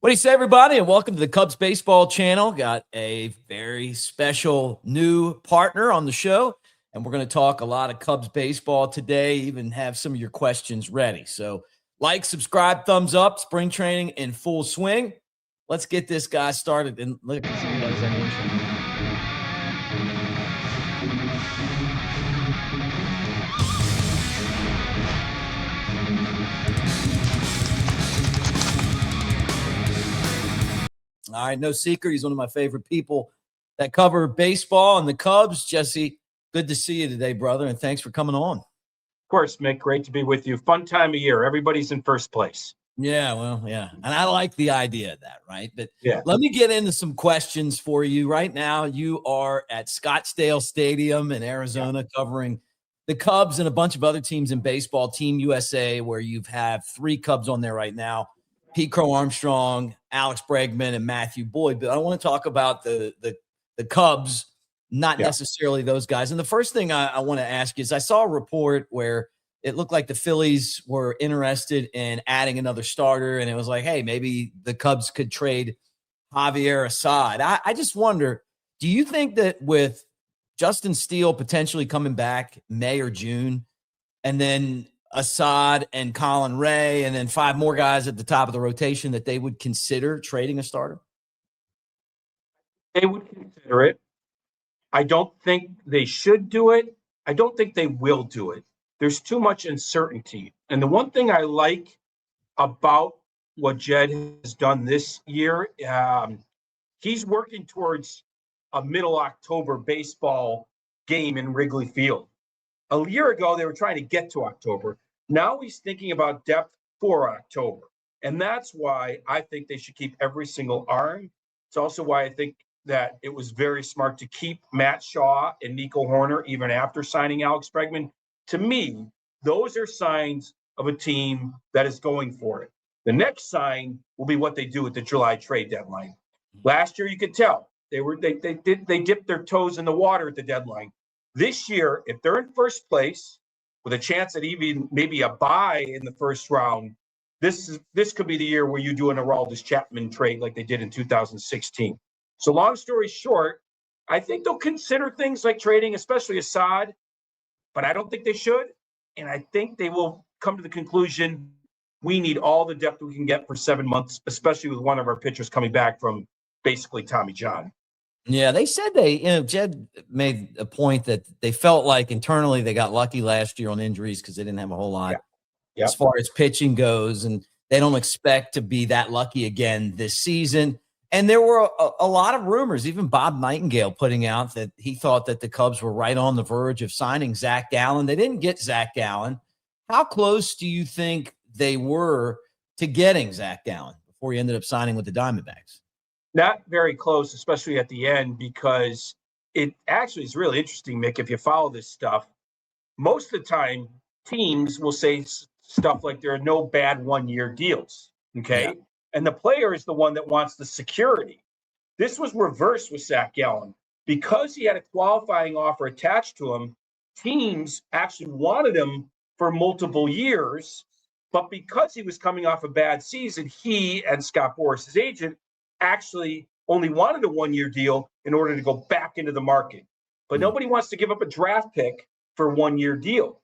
What do you say, everybody? And welcome to the Cubs Baseball Channel. Got a very special new partner on the show, and we're going to talk a lot of Cubs baseball today, even have some of your questions ready. So like, subscribe, thumbs up, spring training in full swing. Let's get this guy started. And look, see who does that intro. All right, no secret. He's one of my favorite people that cover baseball and the Cubs. Jesse, good to see you today, brother, and thanks for coming on. Of course, Mick. Great to be with you. Fun time of year. Everybody's in first place. Yeah, well, yeah. And I like the idea of that, right? But yeah, let me get into some questions for you. Right now, you are at Scottsdale Stadium in Arizona covering the Cubs and a bunch of other teams in baseball, Team USA, where you have 3 Cubs on there right now. Pete Crow Armstrong, Alex Bregman, and Matthew Boyd. But I want to talk about the Cubs, not necessarily those guys. And the first thing I want to ask is I saw a report where it looked like the Phillies were interested in adding another starter, and it was like, hey, maybe the Cubs could trade Javier Assad. I just wonder, do you think that with Justin Steele potentially coming back May or June, and then Assad and Colin Ray, and then 5 more guys at the top of the rotation, that they would consider trading a starter? They would consider it. I don't think they should do it. I don't think they will do it. There's too much uncertainty. And the one thing I like about what Jed has done this year, he's working towards a middle October baseball game in Wrigley Field. A year ago, they were trying to get to October. Now he's thinking about depth for October. And that's why I think they should keep every single arm. It's also why I think that it was very smart to keep Matt Shaw and Nico Horner even after signing Alex Bregman. To me, those are signs of a team that is going for it. The next sign will be what they do at the July trade deadline. Last year, you could tell they dipped their toes in the water at the deadline. This year, if they're in first place with a chance at even maybe a bye in the first round, this could be the year where you do an Aroldis Chapman trade like they did in 2016. So long story short, I think they'll consider things like trading, especially Assad, but I don't think they should. And I think they will come to the conclusion we need all the depth we can get for 7 months, especially with one of our pitchers coming back from basically Tommy John. Yeah, they said Jed made a point that they felt like internally they got lucky last year on injuries because they didn't have a whole lot as far as pitching goes, and they don't expect to be that lucky again this season. And there were a lot of rumors, even Bob Nightingale putting out that he thought that the Cubs were right on the verge of signing Zack Gallen. They didn't get Zack Gallen. How close do you think they were to getting Zack Gallen before he ended up signing with the Diamondbacks? Not very close, especially at the end, because it actually is really interesting, Mick. If you follow this stuff, most of the time teams will say stuff like there are no bad 1-year deals. Okay. Yeah. And the player is the one that wants the security. This was reversed with Zack Gallen. Because he had a qualifying offer attached to him, teams actually wanted him for multiple years. But because he was coming off a bad season, he and Scott Boras, his agent, actually only wanted a 1-year deal in order to go back into the market. But nobody wants to give up a draft pick for a 1-year deal.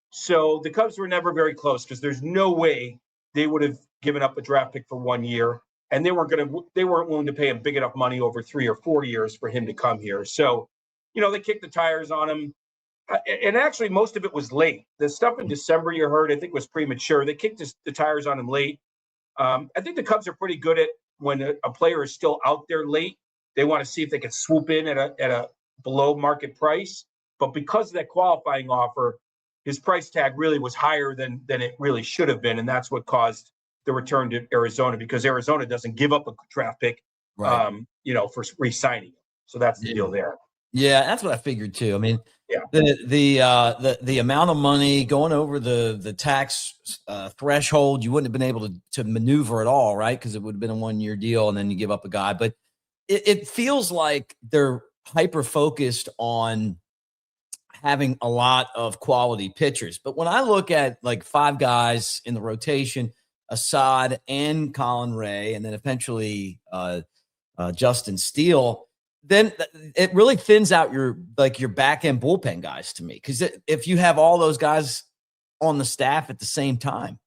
So the Cubs were never very close because there's no way they would have given up a draft pick for 1 year. And they weren't willing to pay him big enough money over 3 or 4 years for him to come here. So, they kicked the tires on him. And actually, most of it was late. The stuff in December you heard, I think, was premature. They kicked the tires on him late. I think the Cubs are pretty good at when a player is still out there late, they want to see if they can swoop in at a below market price. But because of that qualifying offer, his price tag really was higher than it really should have been. And that's what caused the return to Arizona, because Arizona doesn't give up a draft pick, for re-signing. So that's the deal there. Yeah, that's what I figured too. I mean, the amount of money going over the tax threshold, you wouldn't have been able to maneuver at all, right? Because it would have been a 1-year deal, and then you give up a guy. But it feels like they're hyper focused on having a lot of quality pitchers. But when I look at like 5 guys in the rotation, Assad and Colin Ray, and then eventually Justin Steele, then it really thins out your back end bullpen guys to me. Because if you have all those guys on the staff at the same time.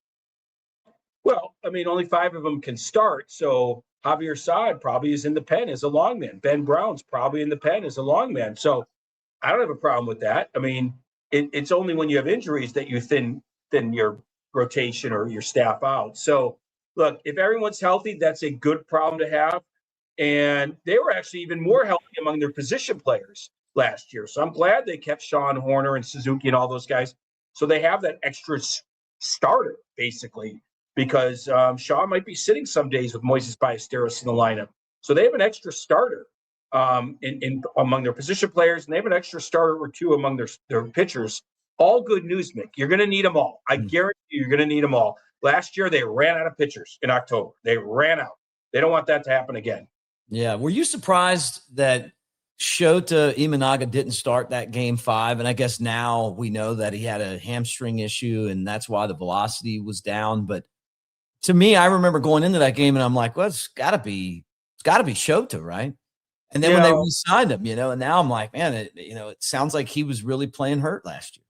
Well, I mean, only 5 of them can start. So Javier Assad probably is in the pen as a long man. Ben Brown's probably in the pen as a long man. So I don't have a problem with that. I mean, it's only when you have injuries that you thin your rotation or your staff out. So look, if everyone's healthy, that's a good problem to have. And they were actually even more healthy among their position players last year. So I'm glad they kept Sean Horner and Suzuki and all those guys. So they have that extra starter, basically, because Shaw might be sitting some days with Moises Ballesteros in the lineup. So they have an extra starter in among their position players, and they have an extra starter or 2 among their pitchers. All good news, Mick. You're going to need them all. I guarantee you're going to need them all. Last year, they ran out of pitchers in October. They ran out. They don't want that to happen again. Yeah. Were you surprised that Shota Imanaga didn't start that game 5? And I guess now we know that he had a hamstring issue, and that's why the velocity was down. But to me, I remember going into that game, and I'm like, well, it's got to be Shota, right? And then when they re-signed him, and now I'm like, man, it sounds like he was really playing hurt last year.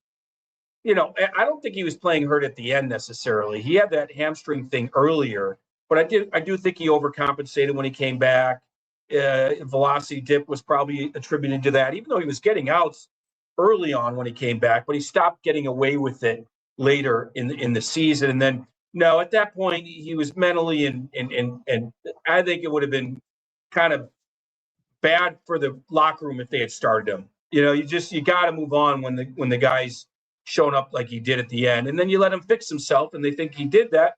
I don't think he was playing hurt at the end necessarily. He had that hamstring thing earlier, but I do think he overcompensated when he came back. Velocity dip was probably attributed to that, even though he was getting outs early on when he came back, but he stopped getting away with it later in the season. And then, no, at that point, he was mentally and I think it would have been kind of bad for the locker room if they had started him. You got to move on when the guy's shown up like he did at the end, and then you let him fix himself, and they think he did that.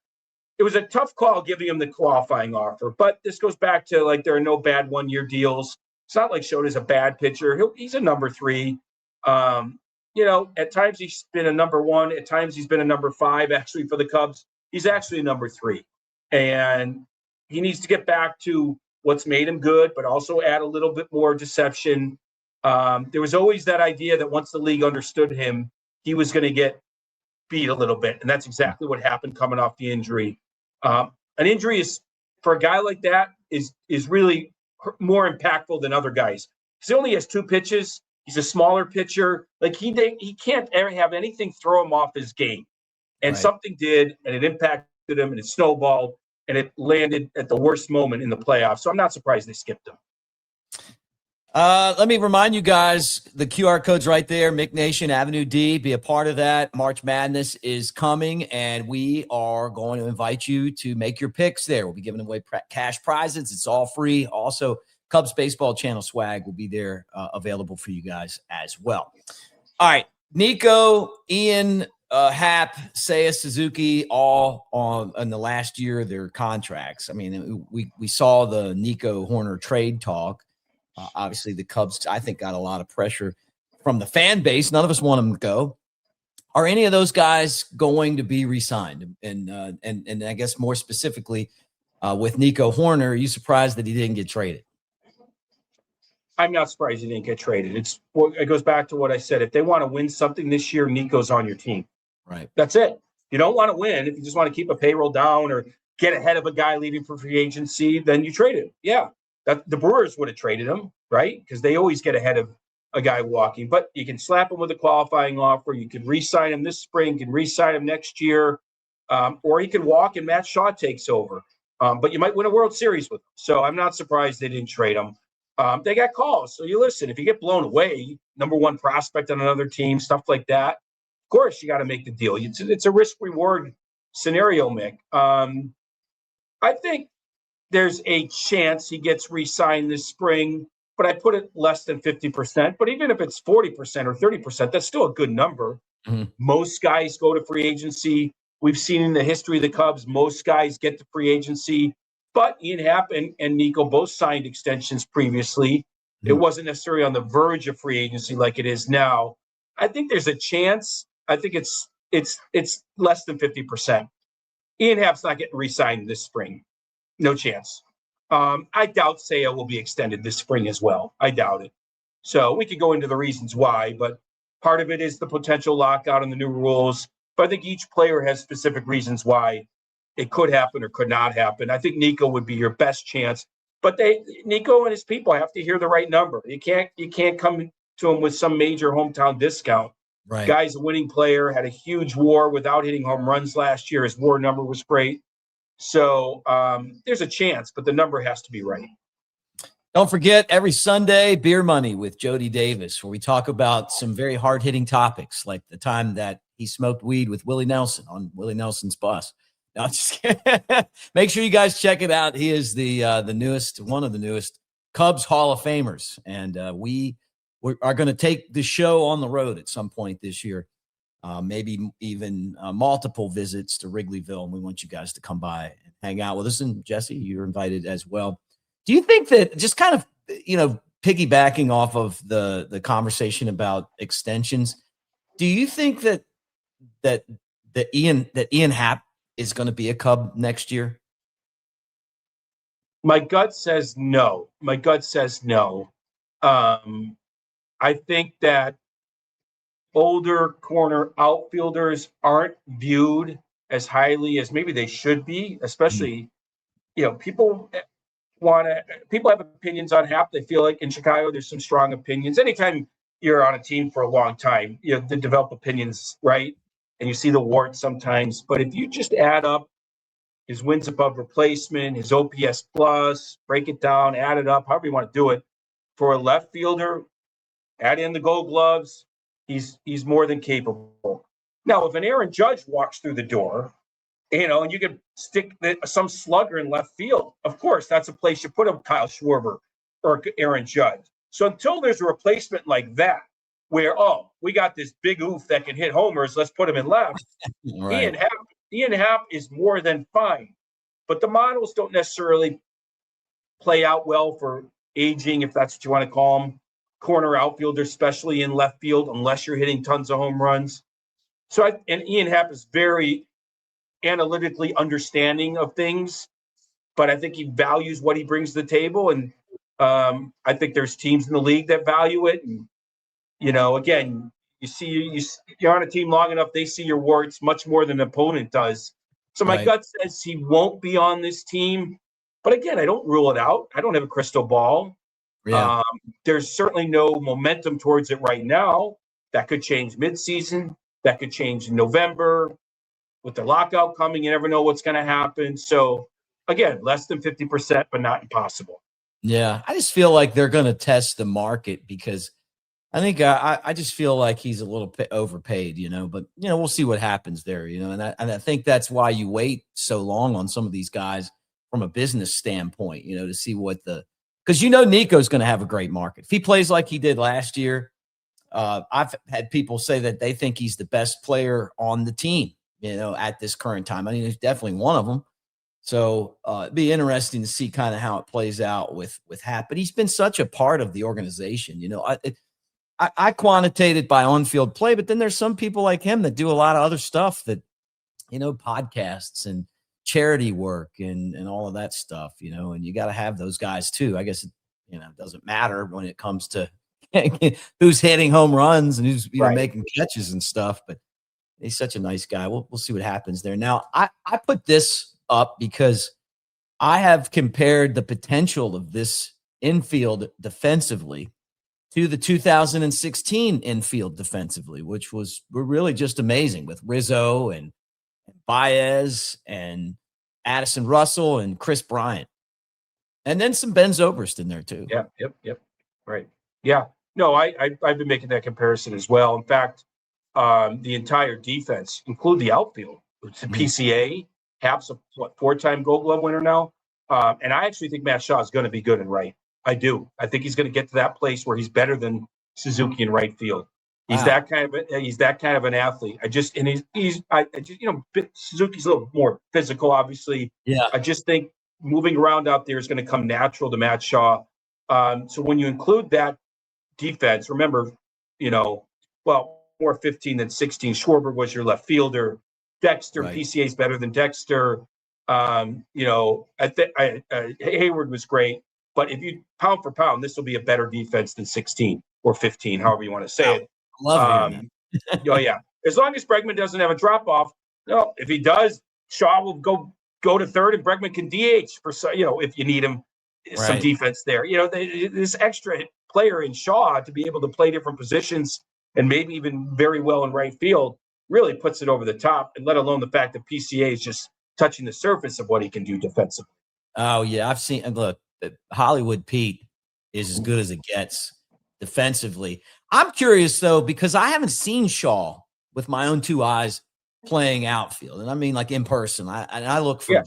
It was a tough call giving him the qualifying offer, but this goes back to there are no bad 1-year deals. It's not like Shota's a bad pitcher. He's a number 3. At times he's been a number 1. At times he's been a number 5. Actually, for the Cubs, he's actually a number 3, and he needs to get back to what's made him good, but also add a little bit more deception. There was always that idea that once the league understood him, he was going to get beat a little bit. And that's exactly what happened coming off the injury. An injury is, for a guy like that, is really more impactful than other guys. He only has 2 pitches. He's a smaller pitcher. He can't ever have anything throw him off his game. And something did, and it impacted him, and it snowballed, and it landed at the worst moment in the playoffs. So I'm not surprised they skipped him. Let me remind you guys, the QR code's right there. Mick Nation, Avenue D, be a part of that. March Madness is coming, and we are going to invite you to make your picks there. We'll be giving away cash prizes. It's all free. Also, Cubs Baseball Channel swag will be there available for you guys as well. All right, Nico, Ian, Happ, Seiya, Suzuki, all in the last year of their contracts. I mean, we saw the Nico Horner trade talk. Obviously, the Cubs, I think, got a lot of pressure from the fan base. None of us want them to go. Are any of those guys going to be re-signed? And I guess more specifically, with Nico Horner, are you surprised that he didn't get traded? I'm not surprised he didn't get traded. It goes back to what I said. If they want to win something this year, Nico's on your team. Right. That's it. You don't want to win. If you just want to keep a payroll down or get ahead of a guy leaving for free agency, then you trade him. Yeah. The Brewers would have traded him, right? Because they always get ahead of a guy walking. But you can slap him with a qualifying offer. You can re-sign him this spring. You can re-sign him next year. Or he can walk and Matt Shaw takes over. But you might win a World Series with him. So I'm not surprised they didn't trade him. They got calls. So you listen. If you get blown away, number 1 prospect on another team, stuff like that, of course you got to make the deal. It's a risk-reward scenario, Mick. I think there's a chance he gets re-signed this spring, but I put it less than 50%. But even if it's 40% or 30%, that's still a good number. Mm-hmm. Most guys go to free agency. We've seen in the history of the Cubs, most guys get to free agency. But Ian Happ and Nico both signed extensions previously. Mm-hmm. It wasn't necessarily on the verge of free agency like it is now. I think there's a chance. I think it's less than 50%. Ian Happ's not getting re-signed this spring. No chance. I doubt Seiya will be extended this spring as well. I doubt it. So we could go into the reasons why, but part of it is the potential lockout and the new rules. But I think each player has specific reasons why it could happen or could not happen. I think Nico would be your best chance. But Nico and his people have to hear the right number. You can't come to him with some major hometown discount. Right. Guy's a winning player, had a huge WAR without hitting home runs last year. His WAR number was great. So there's a chance, but the number has to be right. Don't forget, every Sunday, Beer Money with Jody Davis, where we talk about some very hard-hitting topics, like the time that he smoked weed with Willie Nelson on Willie Nelson's bus. No, just make sure you guys check it out. He is the newest, one of the newest Cubs Hall of Famers, and we are going to take the show on the road at some point this year, maybe even multiple visits to Wrigleyville, and we want you guys to come by and hang out with us. And Jesse, you're invited as well. Do you think that, just kind of, piggybacking off of the conversation about extensions, do you think that Ian Happ is going to be a Cub next year? My gut says no. I think that older corner outfielders aren't viewed as highly as maybe they should be, especially, people have opinions on Happ. They feel like in Chicago, there's some strong opinions. Anytime you're on a team for a long time, they develop opinions, right? And you see the warts sometimes. But if you just add up his wins above replacement, his OPS plus, break it down, add it up, however you want to do it, for a left fielder, add in the Gold Gloves, he's more than capable. Now, if an Aaron Judge walks through the door, and you can stick some slugger in left field, of course, that's a place you put him, Kyle Schwarber or Aaron Judge. So until there's a replacement like that, where, we got this big oof that can hit homers, let's put him in left. Right. Ian Happ is more than fine. But the models don't necessarily play out well for aging, if that's what you want to call them, corner outfielders, especially in left field, unless you're hitting tons of home runs. And Ian Happ is very analytically understanding of things, but I think he values what he brings to the table. And I think there's teams in the league that value it. And, again, you're on a team long enough, they see your warts much more than an opponent does. So my gut says he won't be on this team. But again, I don't rule it out. I don't have a crystal ball. Yeah. There's certainly no momentum towards it right now. That could change midseason. That could change in November. With the lockout coming, you never know what's going to happen. So, again, less than 50%, but not impossible. Yeah, I just feel like they're going to test the market, because I think I just feel like he's a little overpaid, but, we'll see what happens there, and I think that's why you wait so long on some of these guys from a business standpoint, to see what because Nico's going to have a great market. If he plays like he did last year, I've had people say that they think he's the best player on the team, at this current time. I mean, he's definitely one of them. So it'd be interesting to see kind of how it plays out with Happ. But he's been such a part of the organization. I quantitated by on-field play, but then there's some people like him that do a lot of other stuff that, podcasts and charity work and all of that stuff, and you got to have those guys too. I guess, it doesn't matter when it comes to who's hitting home runs and who's making catches and stuff, but he's such a nice guy. We'll see what happens there. Now, I put this up because I have compared the potential of this infield defensively to the 2016 infield defensively, which were really just amazing, with Rizzo and Baez and Addison Russell and Chris Bryant. And then some Ben Zobrist in there too. Yeah, yep. Right. Yeah. No, I've been making that comparison as well. In fact, the entire defense, include the outfield. It's a PCA. Happ's a 4-time Gold Glove winner now. And I actually think Matt Shaw is going to be good in right. I do. I think he's going to get to that place where he's better than Suzuki in right field. He's that kind of an athlete. Suzuki's a little more physical, obviously. Yeah. I just think moving around out there is going to come natural to Matt Shaw. So when you include that defense, remember, more 15 than 16. Schwarber was your left fielder. Dexter, PCA is better than Dexter. Hayward was great. But if you pound for pound, this will be a better defense than 16 or 15, however you want to say it. Love it. Yeah. As long as Bregman doesn't have a drop off. No, if he does, Shaw will go go to third and Bregman can DH for if you need him some defense there. This extra player in Shaw to be able to play different positions and maybe even very well in right field really puts it over the top, and let alone the fact that PCA is just touching the surface of what he can do defensively. Oh, yeah. I've seen – look, Hollywood Pete is as good as it gets defensively. I'm curious, though, because I haven't seen Shaw with my own two eyes playing outfield. And I mean, like in person. I look for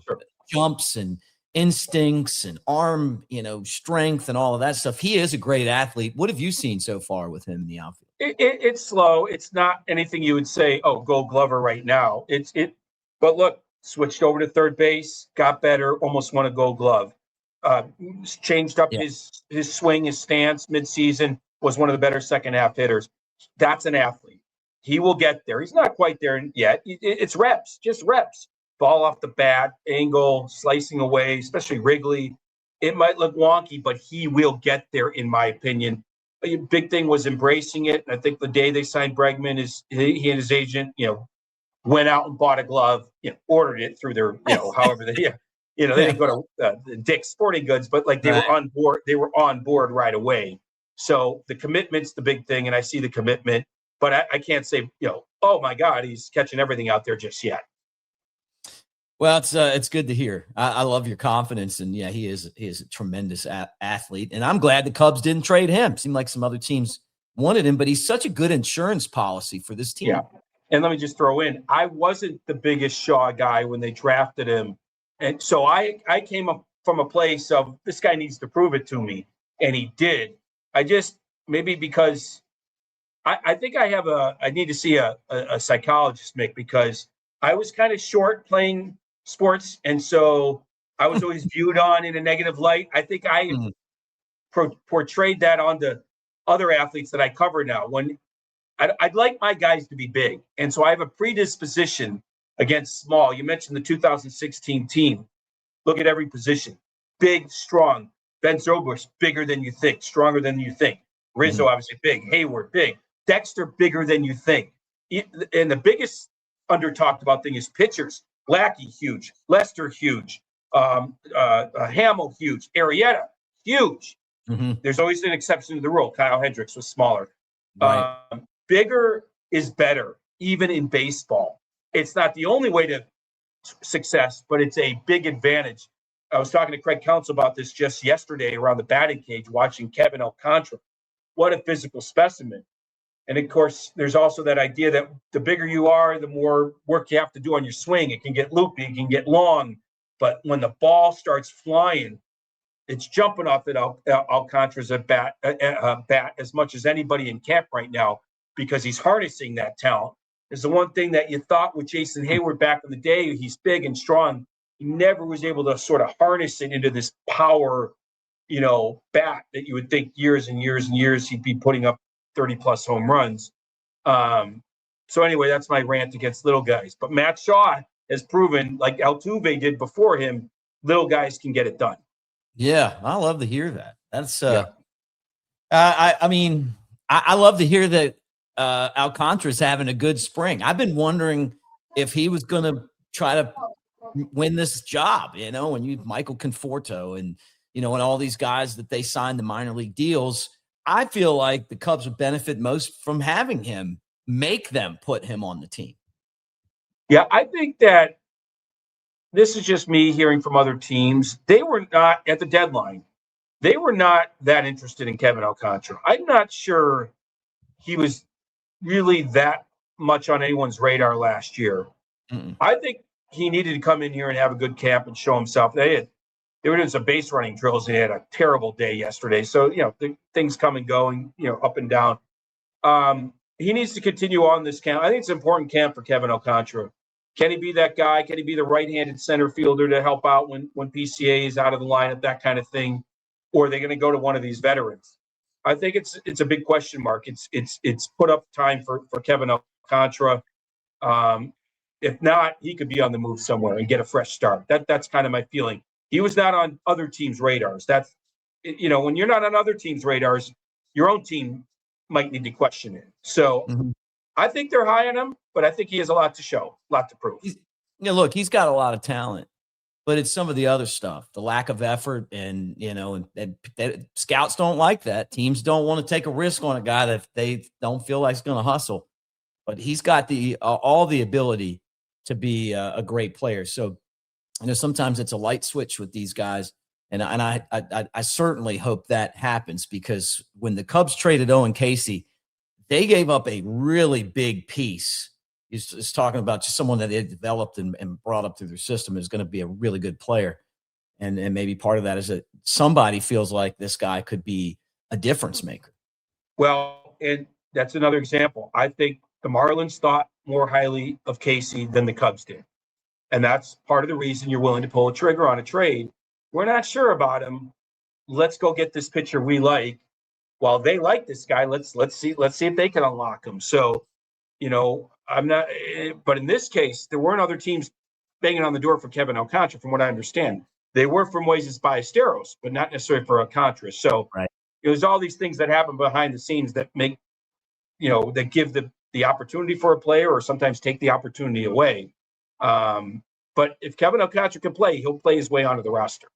jumps and instincts and arm, strength and all of that stuff. He is a great athlete. What have you seen so far with him in the outfield? It's slow. It's not anything you would say, oh, Gold Glover right now. But look, switched over to third base, got better, almost won a Gold Glove. Changed up his swing, his stance midseason, was one of the better second half hitters. That's an athlete. He will get there. He's not quite there yet. It's reps, just reps. Ball off the bat, angle, slicing away, especially Wrigley. It might look wonky, but he will get there, in my opinion. A big thing was embracing it. And I think the day they signed Bregman, he and his agent, went out and bought a glove, ordered it through their, however they, they didn't go to Dick's Sporting Goods, but like they were on board. They were on board right away. So the commitment's the big thing, and I see the commitment. But I can't say, oh my God, he's catching everything out there just yet. Well, it's good to hear. I love your confidence, and yeah, he is a tremendous athlete, and I'm glad the Cubs didn't trade him. Seemed like some other teams wanted him, but he's such a good insurance policy for this team. Yeah, and let me just throw in, I wasn't the biggest Shaw guy when they drafted him, and so I came up from a place of this guy needs to prove it to me, and he did. I just maybe because I think I need to see a psychologist, Mick, because I was kind of short playing sports, and so I was always viewed on in a negative light. I think I portrayed that onto other athletes that I cover now. When I'd like my guys to be big, and so I have a predisposition against small. You mentioned the 2016 team. Look at every position: big, strong. Ben Zobrist, bigger than you think, stronger than you think. Rizzo, obviously big. Hayward, big. Dexter, bigger than you think. And the biggest under-talked about thing is pitchers. Lackey, huge. Lester, huge. Hamill, huge. Arrieta, huge. There's always an exception to the rule. Kyle Hendricks was smaller. Right. Bigger is better, even in baseball. It's not the only way to success, but it's a big advantage. I was talking to Craig Counsell about this just yesterday around the batting cage, watching Kevin Alcantara. What a physical specimen. And of course, there's also that idea that the bigger you are, the more work you have to do on your swing. It can get loopy, it can get long. But when the ball starts flying, it's jumping off at Alcantara's bat as much as anybody in camp right now, because he's harnessing that talent. It's the one thing that you thought with Jason Hayward back in the day. He's big and strong. He never was able to sort of harness it into this power, bat that you would think years and years and years he'd be putting up 30-plus home runs. So anyway, that's my rant against little guys. But Matt Shaw has proven, like Altuve did before him, little guys can get it done. Yeah, I love to hear that. That's I mean, I love to hear that Alcantara's having a good spring. I've been wondering if he was going to try to win this job, when you Michael Conforto and, and all these guys that they signed the minor league deals. I feel like the Cubs would benefit most from having him, make them put him on the team. Yeah, I think that this is just me hearing from other teams. They were not at the deadline. They were not that interested in Kevin Alcantara. I'm not sure he was really that much on anyone's radar last year. I think he needed to come in here and have a good camp and show himself. They were doing some base running drills. They had a terrible day yesterday. So, things come and go and, up and down. He needs to continue on this camp. I think it's an important camp for Kevin Alcantara. Can he be that guy? Can he be the right-handed center fielder to help out when PCA is out of the lineup, that kind of thing? Or are they going to go to one of these veterans? I think it's a big question mark. It's put up time for Kevin Alcantara. If not, he could be on the move somewhere and get a fresh start. That's kind of my feeling. He was not on other teams' radars. That's, when you're not on other teams' radars, your own team might need to question it. So I think they're high on him, but I think he has a lot to show, a lot to prove. Look, he's got a lot of talent. but it's some of the other stuff, the lack of effort, and and scouts don't like that. Teams don't want to take a risk on a guy that they don't feel like is going to hustle. But he's got the all the ability to be a great player. So, sometimes it's a light switch with these guys, and I certainly hope that happens, because when the Cubs traded Owen Casey, they gave up a really big piece. He's talking about just someone that they developed and brought up through their system is going to be a really good player. And maybe part of that is that somebody feels like this guy could be a difference maker. Well, and that's another example. I think the Marlins thought more highly of Casey than the Cubs did. And that's part of the reason you're willing to pull a trigger on a trade. We're not sure about him. Let's go get this pitcher we like. While they like this guy, let's see if they can unlock him. So, I'm not, but in this case, there weren't other teams banging on the door for Kevin Alcantara, from what I understand. They were from Moises Ballesteros, but not necessarily for Alcantara. So right. There's all these things that happen behind the scenes that make, that give the opportunity for a player, or sometimes take the opportunity away. But if Kevin Alcantara can play, he'll play his way onto the roster.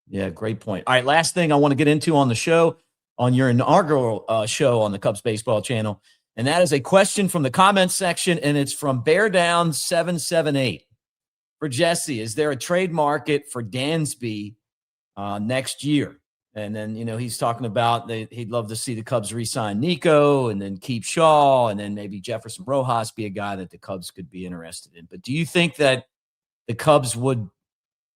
Yeah, great point. All right, last thing I want to get into on the show, on your inaugural show on the Cubs Baseball Channel, and that is a question from the comments section, and it's from Bear Down 778. For Jesse, is there a trade market for Dansby next year? And then, he's talking about he'd love to see the Cubs re-sign Nico and then keep Shaw, and then maybe Jefferson Rojas be a guy that the Cubs could be interested in. But do you think that the Cubs would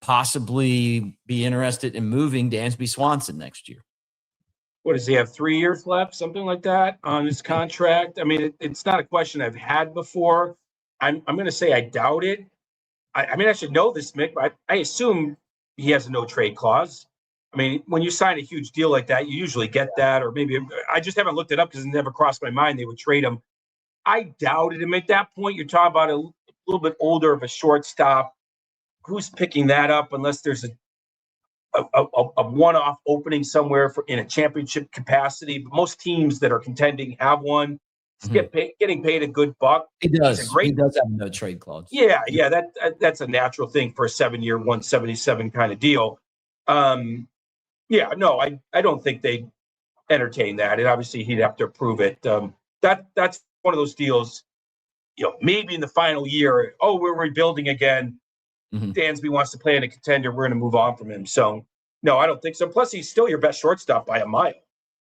possibly be interested in moving Dansby Swanson next year? What does he have, 3 years left, something like that on his contract? I mean, it's not a question I've had before. I'm going to say I doubt it. I should know this, Mick, but I assume he has a no trade clause. I mean, when you sign a huge deal like that, you usually get that, or maybe I just haven't looked it up because it never crossed my mind they would trade him. I doubted him at that point. You're talking about a little bit older of a shortstop. Who's picking that up unless there's a one-off opening somewhere in a championship capacity? But most teams that are contending have one. He's getting paid a good buck. He does. He does have no trade clause. Yeah, that's a natural thing for a 7-year, 177 kind of deal. I don't think they'd entertain that, and obviously he'd have to approve it. That's one of those deals. Maybe in the final year, we're rebuilding again. Dansby wants to play in a contender. We're going to move on from him. So, no, I don't think so. Plus, he's still your best shortstop by a mile.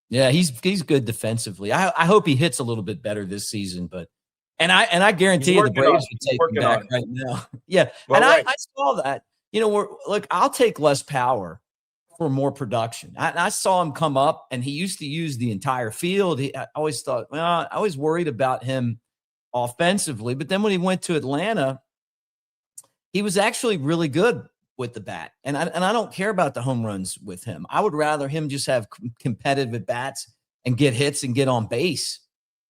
Yeah, he's good defensively. I hope he hits a little bit better this season, but I guarantee you the Braves would take him back right now. Yeah, well, and I saw that. I'll take less power for more production. I saw him come up, and he used to use the entire field. I always thought, I always worried about him offensively, but then when he went to Atlanta, he was actually really good with the bat. And I don't care about the home runs with him. I would rather him just have competitive at bats and get hits and get on base,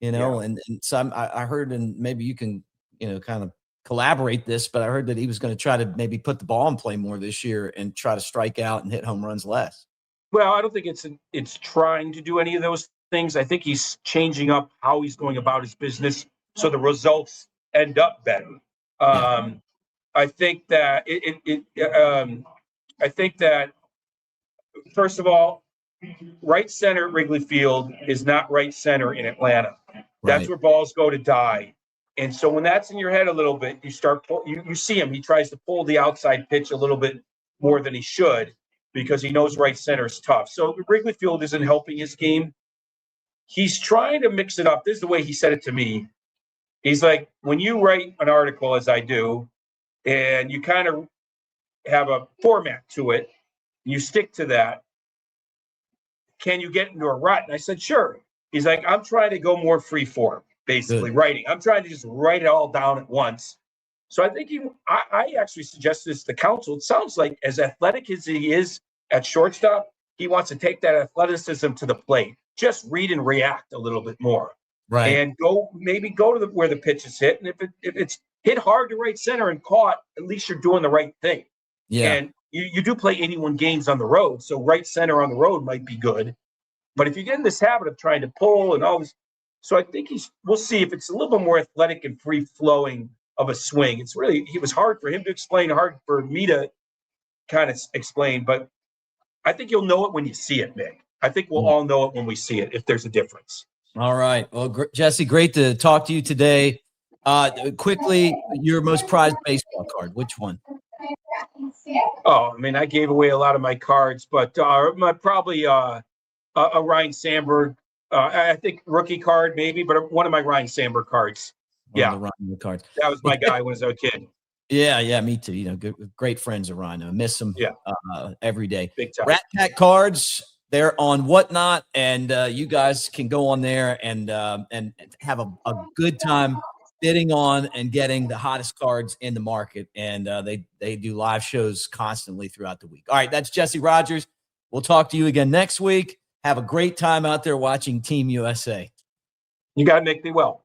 and so I heard, and maybe you can, kind of collaborate this, but I heard that he was going to try to maybe put the ball in play more this year and try to strike out and hit home runs less. Well, I don't think it's trying to do any of those things. I think he's changing up how he's going about his business so the results end up better. I think that first of all, right center at Wrigley Field is not right center in Atlanta. That's where balls go to die. And so when that's in your head a little bit, you see him. He tries to pull the outside pitch a little bit more than he should because he knows right center is tough. So Wrigley Field isn't helping his game. He's trying to mix it up. This is the way he said it to me. He's like, when you write an article, as I do, and you kind of have a format to it, you stick to that, can you get into a rut? And I said, sure. He's like, I'm trying to go more free form, basically. Good. Writing. I'm trying to just write it all down at once. So I think I actually suggested this to the council. It sounds like as athletic as he is at shortstop, he wants to take that athleticism to the plate. Just read and react a little bit more. Right. And go to where the pitch is hit. And if it's hit hard to right center and caught, at least you're doing the right thing. Yeah. And you do play 81 games on the road, so right center on the road might be good. But if you get in this habit of trying to pull and all this, so I think we'll see if it's a little bit more athletic and free flowing of a swing. It was hard for him to explain, hard for me to kind of explain, but I think you'll know it when you see it, Mick. I think we'll all know it when we see it, if there's a difference. All right. Well, Jesse, great to talk to you today. Quickly, your most prized baseball card, which one? Oh, I mean, I gave away a lot of my cards, but probably a Ryan Sandberg. I think rookie card maybe, but one of my Ryan Sandberg cards. One of the Ryan cards. That was my guy when I was a kid. Yeah, me too. You know, great friends of Ryan. I miss him every day. Big time. Rat Pack cards, they're on Whatnot, and you guys can go on there and have a good time bidding on and getting the hottest cards in the market. And they do live shows constantly throughout the week. All right, that's Jesse Rogers. We'll talk to you again next week. Have a great time out there watching Team USA. You got to make me well.